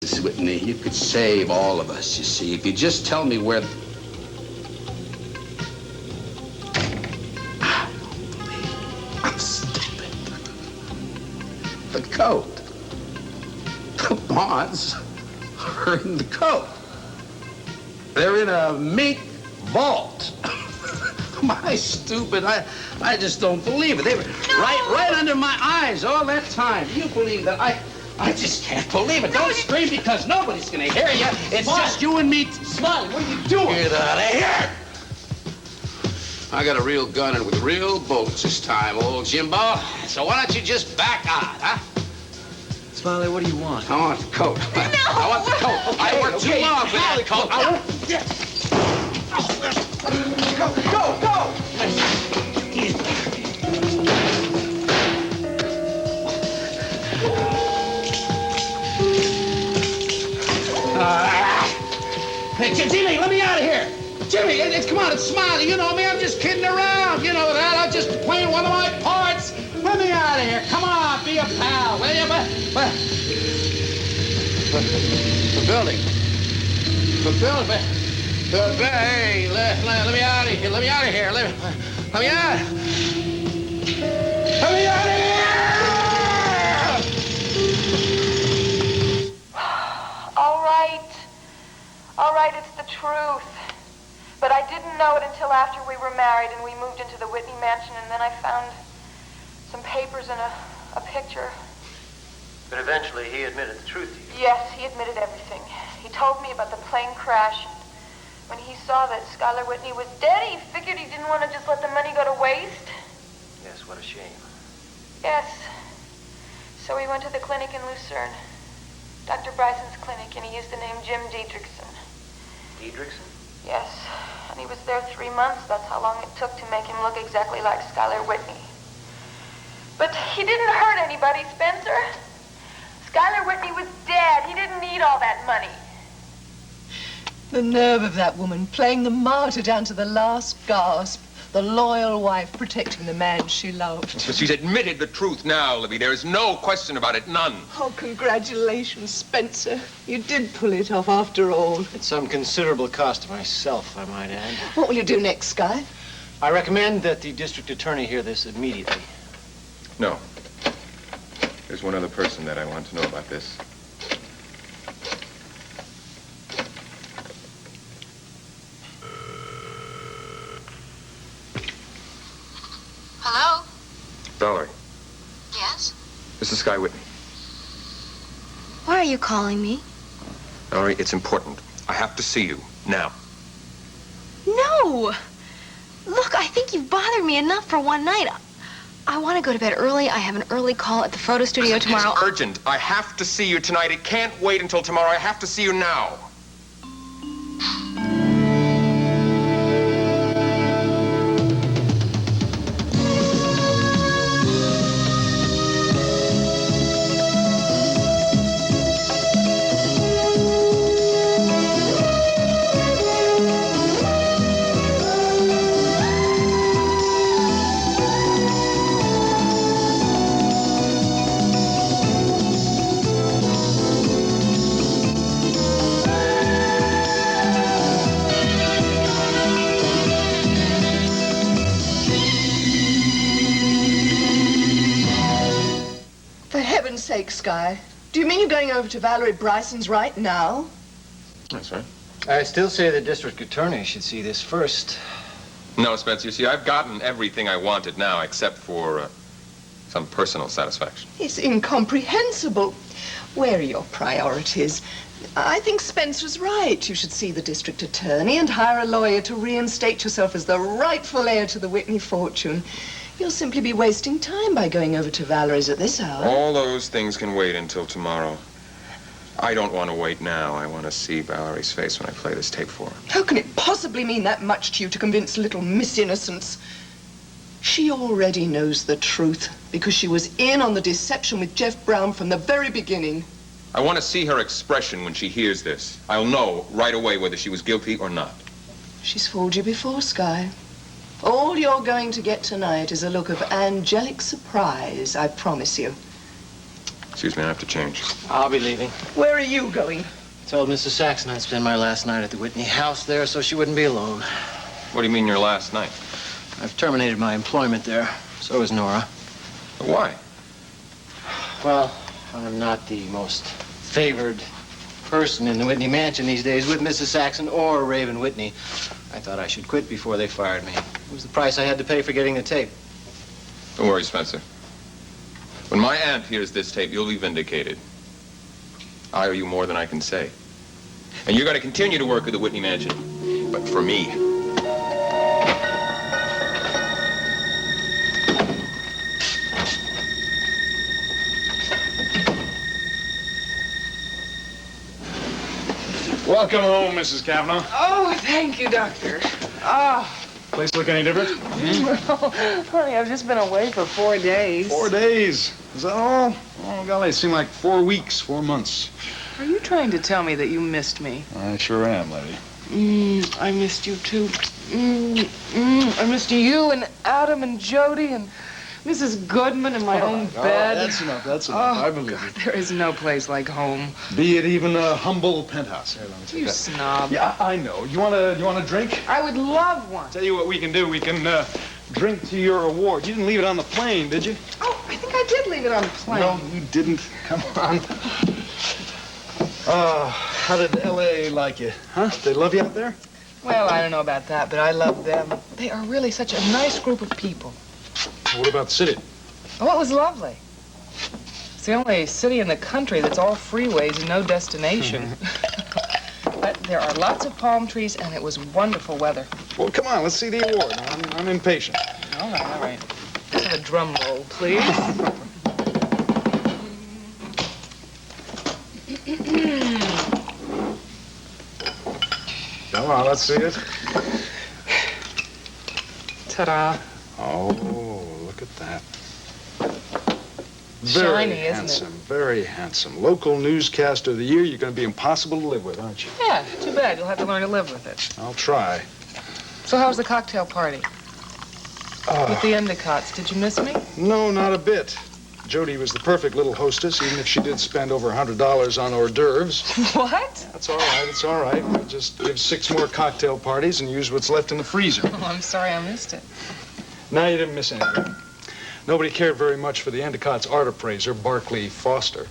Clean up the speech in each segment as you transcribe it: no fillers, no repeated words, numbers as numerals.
Miss Whitney, you could save all of us, you see, if you just tell me where... I don't believe I'm stupid. The coat. The bonds are in the coat. They're in a mink vault. Am I stupid? I just don't believe it. They were right under my eyes all that time. You believe that? I just can't believe it. Don't scream because nobody's going to hear you. It's just you and me. Smiley, what are you doing? Get out of here. I got a real gun and with real bullets this time, old Jimbo. So why don't you just back out, huh? Smiley, what do you want? I want the coat. No! I want the coat. Okay, I worked too long for that coat. I want... Go! Hey, Jimmy, let me out of here. Jimmy, come on, it's Smiley. You know me, I'm just kidding around. You know that. I'm just playing one of my parts. Let me out of here. Come on, be a pal, will you? The building. Hey, let me out of here. Let me out of here. Let me out. Let me out of here! All right, it's the truth. But I didn't know it until after we were married and we moved into the Whitney mansion, and then I found some papers and a picture. But eventually he admitted the truth to you. Yes, he admitted everything. He told me about the plane crash. When he saw that Skylar Whitney was dead, he figured he didn't want to just let the money go to waste. Yes, what a shame. Yes. So he went to the clinic in Lucerne, Dr. Bryson's clinic, and he used the name Jim Diedrichson. Diedrichson? Yes, and he was there 3 months. That's how long it took to make him look exactly like Skylar Whitney. But he didn't hurt anybody, Spencer. Skylar Whitney was dead. He didn't need all that money. The nerve of that woman, playing the martyr down to the last gasp. The loyal wife protecting the man she loved. But she's admitted the truth now, Libby. There is no question about it, none. Oh, congratulations, Spencer. You did pull it off after all. At some considerable cost to myself, I might add. What will you do next, Sky? I recommend that the district attorney hear this immediately. No. There's one other person that I want to know about this. Hello? Valerie. Yes? This is Sky Whitney. Why are you calling me? Valerie, it's important. I have to see you now. No! Look, I think you've bothered me enough for one night. I want to go to bed early. I have an early call at the photo studio tomorrow. It's urgent. I have to see you tonight. It can't wait until tomorrow. I have to see you now. Sky. Do you mean you're going over to Valerie Bryson's right now? That's right. I still say the district attorney should see this first. No, Spencer, you see, I've gotten everything I wanted now, except for some personal satisfaction. It's incomprehensible. Where are your priorities? I think Spencer's right. You should see the district attorney and hire a lawyer to reinstate yourself as the rightful heir to the Whitney fortune. You'll simply be wasting time by going over to Valerie's at this hour. All those things can wait until tomorrow. I don't want to wait now. I want to see Valerie's face when I play this tape for her. How can it possibly mean that much to you to convince little Miss Innocence? She already knows the truth because she was in on the deception with Jeff Brown from the very beginning. I want to see her expression when she hears this. I'll know right away whether she was guilty or not. She's fooled you before, Sky. All you're going to get tonight is a look of angelic surprise, I promise you. Excuse me, I have to change. I'll be leaving. Where are you going? Told Mrs. Saxon I'd spend my last night at the Whitney house there so she wouldn't be alone. What do you mean your last night? I've terminated my employment there. So is Nora. Why? Well, I'm not the most favored person in the Whitney mansion these days with Mrs. Saxon or Raven Whitney. I thought I should quit before they fired me. It was the price I had to pay for getting the tape. Don't worry, Spencer. When my aunt hears this tape, you'll be vindicated. I owe you more than I can say. And you're going to continue to work at the Whitney mansion, but for me. Welcome home, Mrs. Kavanaugh. Oh, thank you, Doctor. Ah. Place look any different? Oh, honey, I've just been away for 4 days. 4 days. Is that all? Oh, golly, it seemed like 4 weeks, 4 months. Are you trying to tell me that you missed me? I sure am, lady. I missed you, too. I missed you and Adam and Jody and Mrs. Goodman in my own bed. That's enough, that's enough. Oh, I believe God, you. there is no place like home. Be it even a humble penthouse. Here, let me take You that. snob. Yeah, I know. You want a drink? I would love one. Tell you what we can do. We can drink to your award. You didn't leave it on the plane, did you? Oh, I think I did leave it on the plane. No, you didn't. Come on. How did L.A. like you? Huh? They love you out there? Well, I don't know about that, but I love them. They are really such a nice group of people. What about the city? Oh, it was lovely. It's the only city in the country that's all freeways and no destination. But there are lots of palm trees, and it was wonderful weather. Well, come on, let's see the award. I'm impatient. All right, all right. Let's have a drum roll, please. Come on, let's see it. Ta-da. Oh, look at that. Shiny, Very isn't handsome, very handsome. Local newscaster of the year. You're going to be impossible to live with, aren't you? Yeah, too bad. You'll have to learn to live with it. I'll try. So how was the cocktail party? With the Endicott's. Did you miss me? No, not a bit. Jody was the perfect little hostess, even if she did spend over $100 on hors d'oeuvres. What? That's all right, it's all right. We'll just give 6 more cocktail parties and use what's left in the freezer. Oh, I'm sorry I missed it. No, you didn't miss anything. Nobody cared very much for the Endicott's art appraiser, Barclay Foster.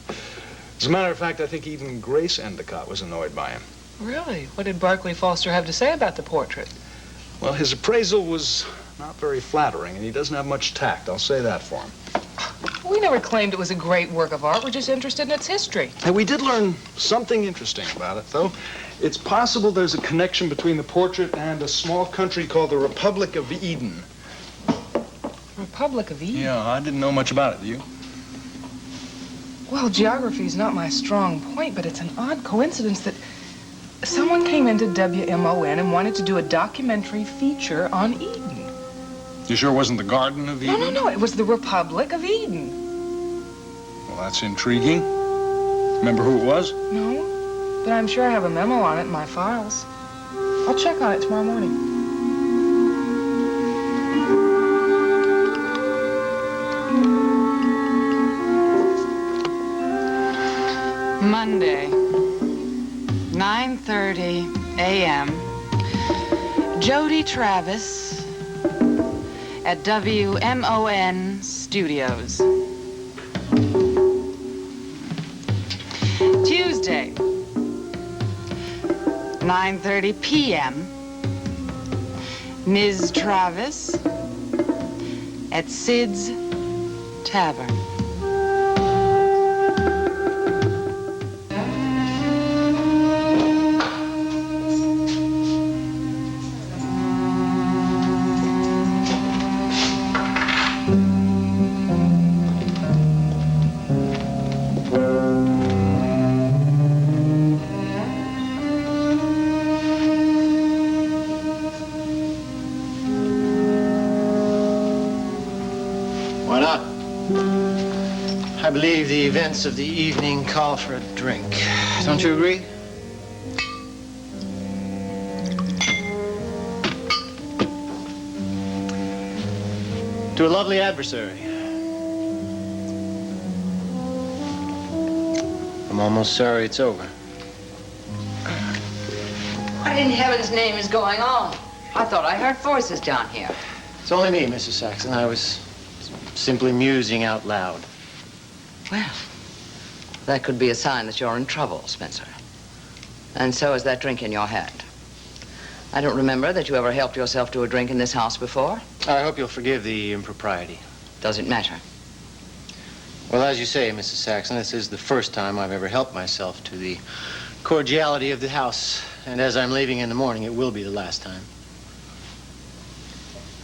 As a matter of fact, I think even Grace Endicott was annoyed by him. Really? What did Barclay Foster have to say about the portrait? Well, his appraisal was not very flattering, and he doesn't have much tact. I'll say that for him. We never claimed it was a great work of art. We're just interested in its history. And we did learn something interesting about it, though. It's possible there's a connection between the portrait and a small country called the Republic of Eden. Republic of Eden? Yeah, I didn't know much about it, do you? Well, geography's not my strong point, but it's an odd coincidence that someone came into WMON and wanted to do a documentary feature on Eden. You sure it wasn't the Garden of Eden? No. It was the Republic of Eden. Well, that's intriguing. Remember who it was? No, but I'm sure I have a memo on it in my files. I'll check on it tomorrow morning. Monday, 9:30 a.m. Jody Travis at WMON Studios. Tuesday, 9:30 p.m. Ms. Travis at Sid's Tavern. Why not? I believe the events of the evening call for a drink. Don't you agree? To a lovely adversary. I'm almost sorry it's over. What in heaven's name is going on? I thought I heard voices down here. It's only me, Mrs. Saxon. I was simply musing out loud. Well, that could be a sign that you're in trouble, Spencer. And so is that drink in your hand. I don't remember that you ever helped yourself to a drink in this house before. I hope you'll forgive the impropriety. Does it matter? Well, as you say, Mrs. Saxon, this is the first time I've ever helped myself to the cordiality of the house. And as I'm leaving in the morning, it will be the last time.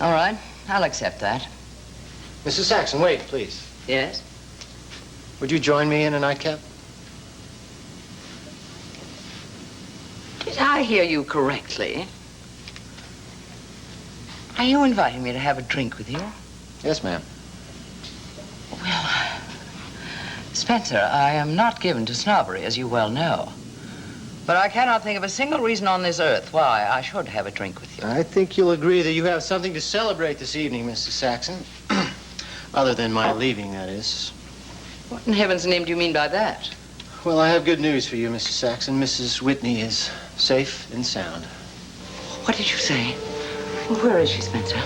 All right, I'll accept that. Mrs. Saxon, wait, please. Yes? Would you join me in a nightcap? Did I hear you correctly? Are you inviting me to have a drink with you? Yes, ma'am. Well, Spencer, I am not given to snobbery, as you well know. But I cannot think of a single reason on this earth why I should have a drink with you. I think you'll agree that you have something to celebrate this evening, Mrs. Saxon. Other than my leaving, that is. What in heaven's name do you mean by that? Well, I have good news for you, Mrs. Saxon. Mrs. Whitney is safe and sound. What did you say? Where is she, Spencer?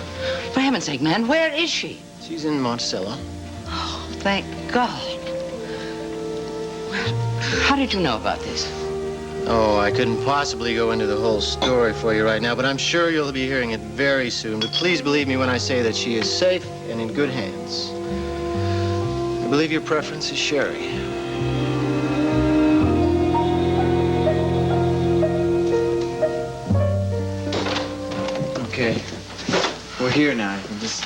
For heaven's sake, man, where is she? She's in Monticello. Oh, thank God. Well, how did you know about this? Oh, I couldn't possibly go into the whole story for you right now, but I'm sure you'll be hearing it very soon. But please believe me when I say that she is safe and in good hands. I believe your preference is sherry. Okay, we're here now. You can just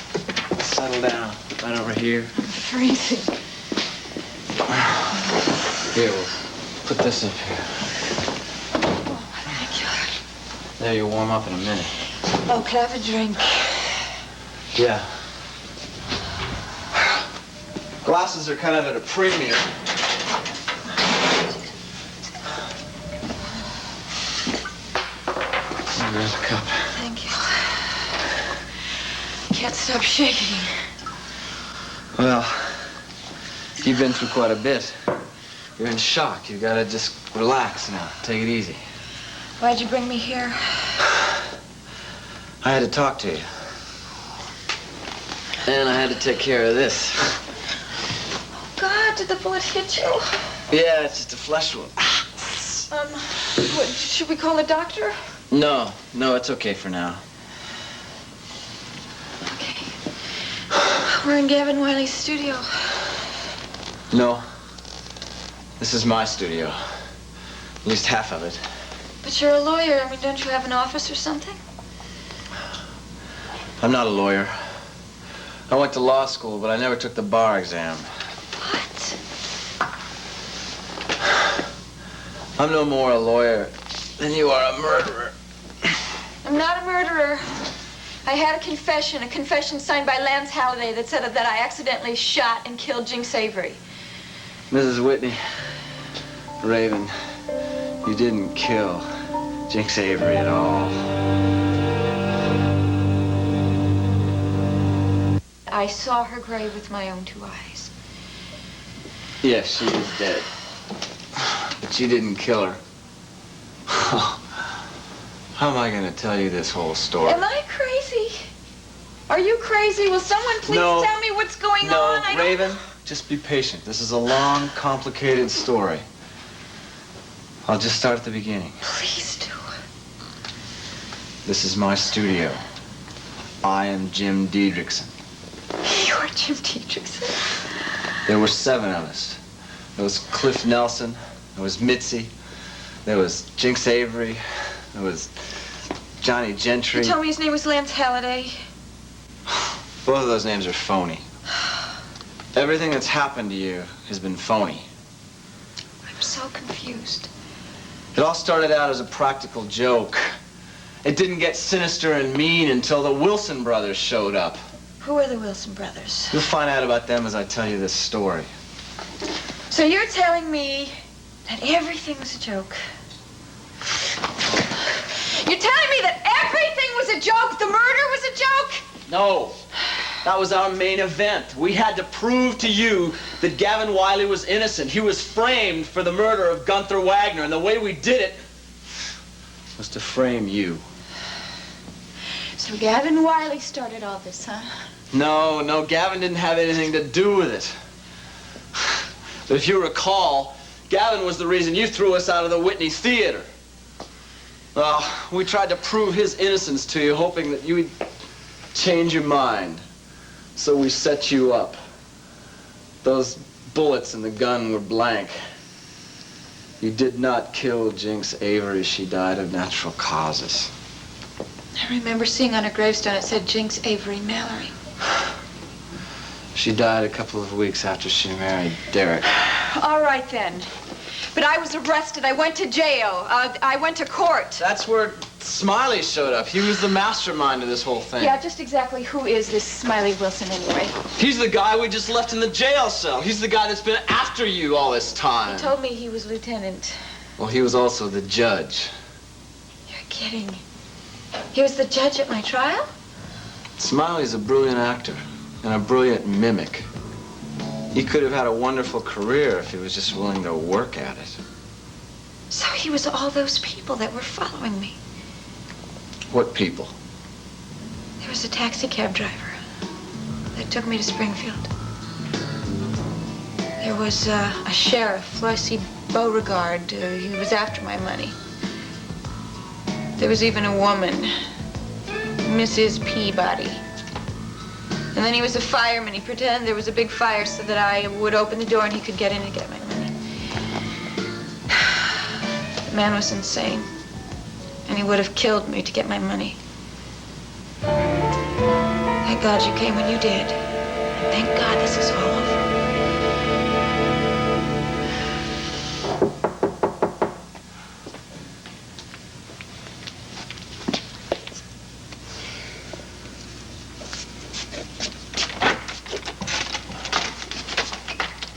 settle down right over here. I'm freezing. Here, we'll put this up here. There, you'll warm up in a minute. Oh, can I have a drink? Yeah. Glasses are kind of at a premium. There's a cup. Thank you. I can't stop shaking. Well, you've been through quite a bit. You're in shock. You gotta just relax now. Take it easy. Why'd you bring me here? I had to talk to you. And I had to take care of this. Oh, God, did the bullet hit you? Yeah, it's just a flesh wound. What, should we call a doctor? No, it's okay for now. Okay. We're in Gavin Wiley's studio. No. This is my studio. At least half of it. But you're a lawyer. I mean, don't you have an office or something? I'm not a lawyer. I went to law school, but I never took the bar exam. What? I'm no more a lawyer than you are a murderer. I'm not a murderer. I had a confession signed by Lance Halliday that said that I accidentally shot and killed Jinx Avery. Mrs. Whitney, Raven, you didn't kill Jinx Avery at all. I saw her grave with my own 2 eyes. Yes, she is dead. But you didn't kill her. How am I going to tell you this whole story? Am I crazy? Are you crazy? Will someone please tell me what's going on? No, Raven, just be patient. This is a long, complicated story. I'll just start at the beginning. Please do. This is my studio. I am Jim Diedrichson. You're Jim Diedrichson. There were 7 of us. There was Cliff Nelson. There was Mitzi. There was Jinx Avery. There was Johnny Gentry. You told me his name was Lance Halliday. Both of those names are phony. Everything that's happened to you has been phony. I'm so confused. It all started out as a practical joke. It didn't get sinister and mean until the Wilson brothers showed up. Who are the Wilson brothers? You'll find out about them as I tell you this story. So you're telling me that everything was a joke? You're telling me that everything was a joke? The murder was a joke? No. That was our main event. We had to prove to you that Gavin Wiley was innocent. He was framed for the murder of Gunther Wagner, and the way we did it was to frame you. So Gavin Wiley started all this, huh? No, Gavin didn't have anything to do with it. But if you recall, Gavin was the reason you threw us out of the Whitney Theater. We tried to prove his innocence to you, hoping that you would change your mind. So we set you up. Those bullets in the gun were blank. You did not kill Jinx Avery. She died of natural causes. I remember seeing on her gravestone it said Jinx Avery Mallory. She died a couple of weeks after she married Derek. All right, then. But I was arrested. I went to jail. I went to court. That's where Smiley showed up. He was the mastermind of this whole thing. Yeah, just exactly who is this Smiley Wilson anyway? He's the guy we just left in the jail cell. He's the guy that's been after you all this time. He told me he was lieutenant. Well, he was also the judge. You're kidding. He was the judge at my trial? Smiley's a brilliant actor and a brilliant mimic. He could have had a wonderful career if he was just willing to work at it. So he was all those people that were following me. What people? There was a taxi cab driver that took me to Springfield. There was a sheriff, Floyd Beauregard. He was after my money. There was even a woman, Mrs. Peabody. And then he was a fireman. He pretended there was a big fire so that I would open the door and he could get in and get my money. The man was insane. And he would have killed me to get my money. Thank God you came when you did. And thank God this is all over.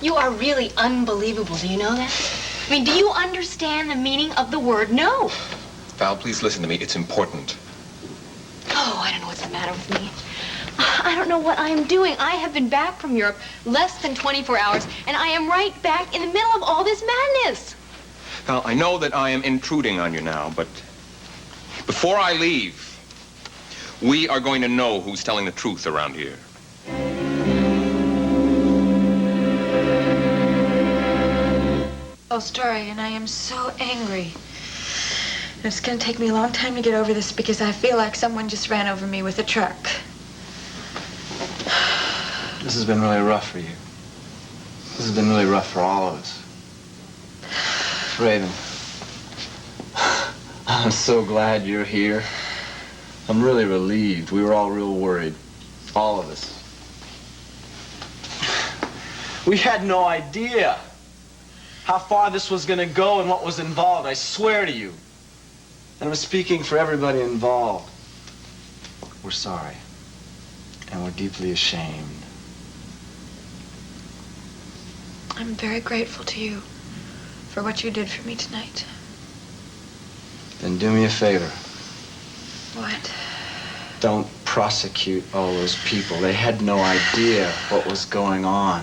You are really unbelievable. Do you know that? I mean, do you understand the meaning of the word no? Val, please listen to me. It's important. Oh, I don't know what's the matter with me. I don't know what I am doing. I have been back from Europe less than 24 hours, and I am right back in the middle of all this madness. Val, I know that I am intruding on you now, but before I leave, we are going to know who's telling the truth around here. Story, and I am so angry. And it's going to take me a long time to get over this because I feel like someone just ran over me with a truck. This has been really rough for you. This has been really rough for all of us. Raven, I'm so glad you're here. I'm really relieved. We were all real worried. All of us. We had no idea how far this was going to go and what was involved, I swear to you. And I'm speaking for everybody involved. We're sorry. And we're deeply ashamed. I'm very grateful to you for what you did for me tonight. Then do me a favor. What? Don't prosecute all those people. They had no idea what was going on.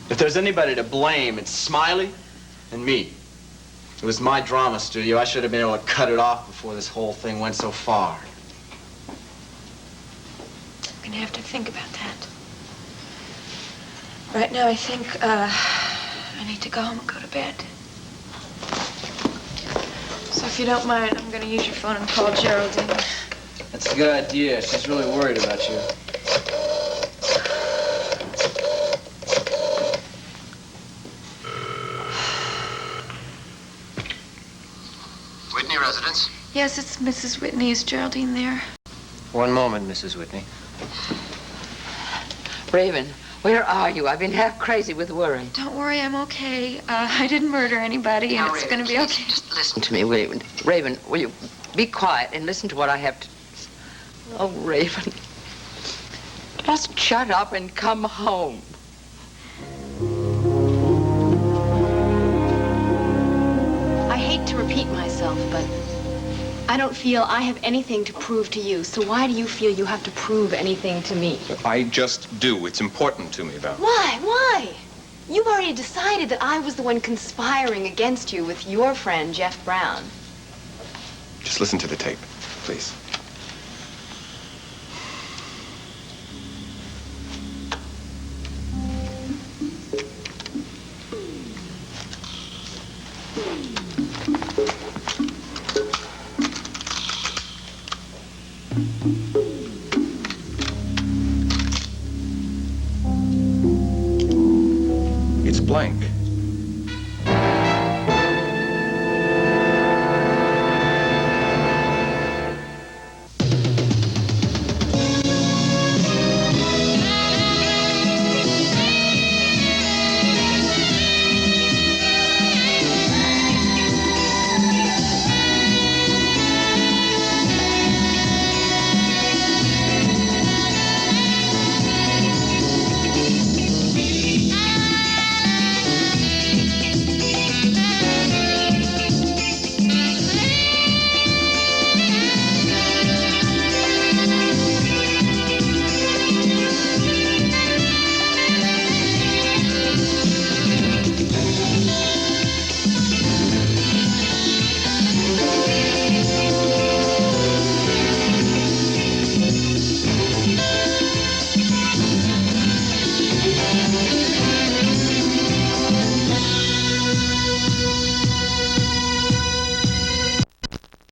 If there's anybody to blame, it's Smiley and me. It was my drama studio. I should have been able to cut it off before this whole thing went so far. I'm going to have to think about that. Right now, I think I need to go home and go to bed. So if you don't mind, I'm going to use your phone and call Geraldine. That's a good idea. She's really worried about you. Whitney residence? Yes, it's Mrs. Whitney. Is Geraldine there? One moment, Mrs. Whitney. Raven, where are you? I've been half crazy with worry. Don't worry, I'm okay. I didn't murder anybody, and it's going to be okay. Just listen to me, will you? Raven, will you be quiet and listen to what I have to... Oh, Raven. Just shut up and come home. I hate to repeat myself, but I don't feel I have anything to prove to you, so why do you feel you have to prove anything to me? I just do. It's important to me, Val. Why? Why? You've already decided that I was the one conspiring against you with your friend, Jeff Brown. Just listen to the tape, please.